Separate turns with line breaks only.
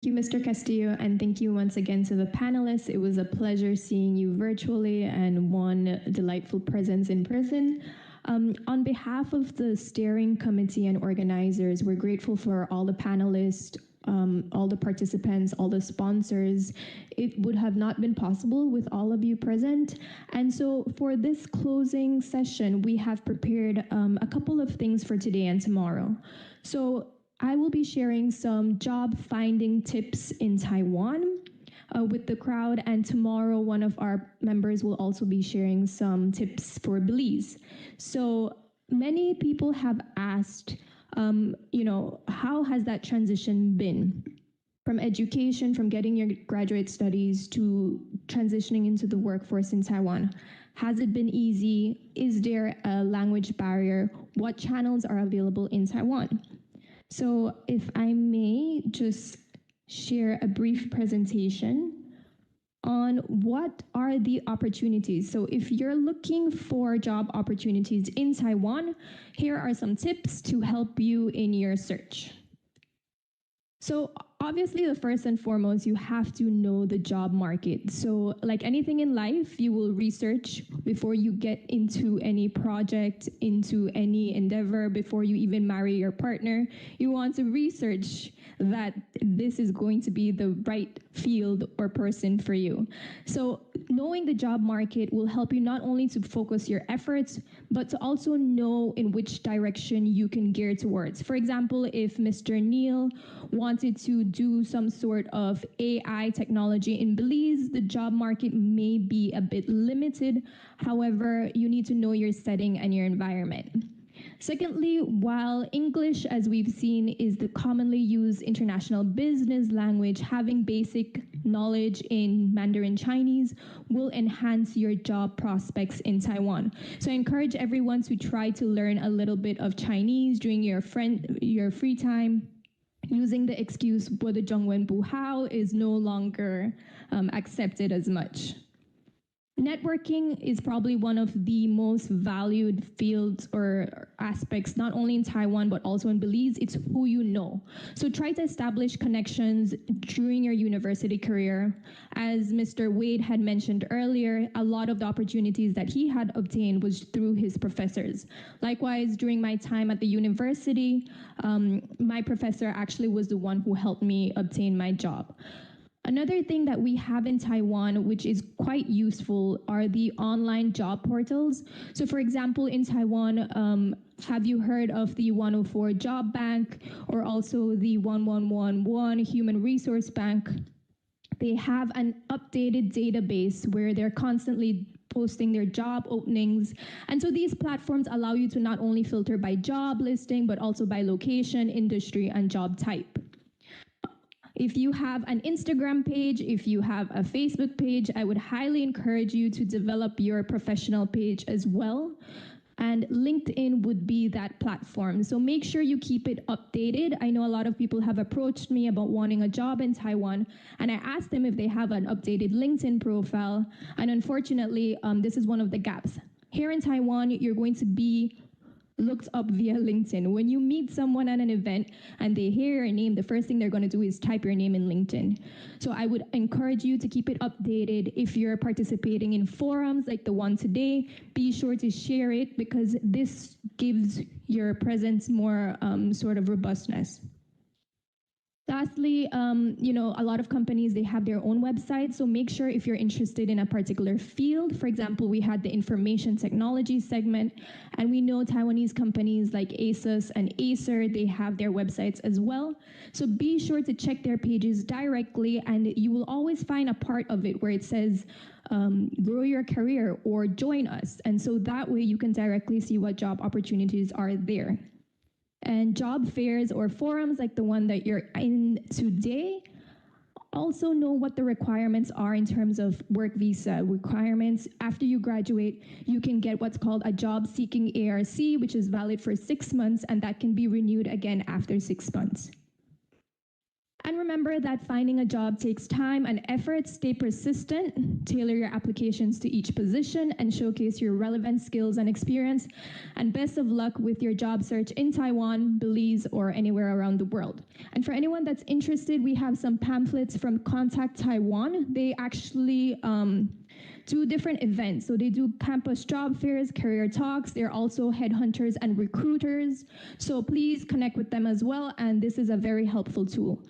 Thank you, Mr. Castillo, and thank you once again to the panelists. It was a pleasure seeing you virtually and one delightful presence in person. On behalf of the steering committee and organizers, we're grateful for all the panelists, all the participants, all the sponsors. It would have not been possible with all of you present. And so for this closing session, we have prepared a couple of things for today and tomorrow. So I will be sharing some job finding tips in Taiwan with the crowd, and tomorrow one of our members will also be sharing some tips for Belize. So many people have asked, how has that transition been? From education, from getting your graduate studies to transitioning into the workforce in Taiwan. Has it been easy? Is there a language barrier? What channels are available in Taiwan? So if I may just share a brief presentation on what are the opportunities. So if you're looking for job opportunities in Taiwan, here are some tips to help you in your search. So obviously, the first and foremost, you have to know the job market. So like anything in life, you will research before you get into any project, into any endeavor, before you even marry your partner. You want to research that this is going to be the right field or person for you. So knowing the job market will help you not only to focus your efforts, but to also know in which direction you can gear towards. For example, if Mr. Neil wanted to do some sort of AI technology in Belize, the job market may be a bit limited. However, you need to know your setting and your environment. Secondly, while English, as we've seen, is the commonly used international business language, having basic knowledge in Mandarin Chinese will enhance your job prospects in Taiwan. So I encourage everyone to try to learn a little bit of Chinese during your free time, using the excuse 我的中文不好 is no longer accepted as much. Networking is probably one of the most valued fields or aspects, not only in Taiwan, but also in Belize. It's who you know. So try to establish connections during your university career. As Mr. Wade had mentioned earlier, a lot of the opportunities that he had obtained was through his professors. Likewise, during my time at the university, my professor actually was the one who helped me obtain my job. Another thing that we have in Taiwan, which is quite useful, are the online job portals. So for example, in Taiwan, have you heard of the 104 Job Bank or also the 1111 Human Resource Bank? They have an updated database where they're constantly posting their job openings. And so these platforms allow you to not only filter by job listing, but also by location, industry, and job type. If you have an Instagram page, if you have a Facebook page, I would highly encourage you to develop your professional page as well. And LinkedIn would be that platform. So make sure you keep it updated. I know a lot of people have approached me about wanting a job in Taiwan, and I asked them if they have an updated LinkedIn profile. And unfortunately, this is one of the gaps. Here in Taiwan, you're going to be looked up via LinkedIn. When you meet someone at an event and they hear your name, the first thing they're going to do is type your name in LinkedIn. So I would encourage you to keep it updated. If you're participating in forums like the one today, be sure to share it because this gives your presence more sort of robustness. Lastly, a lot of companies, they have their own websites. So make sure if you're interested in a particular field, for example, we had the information technology segment, and we know Taiwanese companies like ASUS and Acer, they have their websites as well. So be sure to check their pages directly, and you will always find a part of it where it says, grow your career or join us. And so that way you can directly see what job opportunities are there. And job fairs or forums like the one that you're in today also know what the requirements are in terms of work visa requirements. After you graduate, you can get what's called a job seeking ARC, which is valid for 6 months, and that can be renewed again after 6 months. And remember that finding a job takes time and effort. Stay persistent, tailor your applications to each position, and showcase your relevant skills and experience. And best of luck with your job search in Taiwan, Belize, or anywhere around the world. And for anyone that's interested, we have some pamphlets from Contact Taiwan. They actually do different events. So they do campus job fairs, career talks. They're also headhunters and recruiters. So please connect with them as well. And this is a very helpful tool.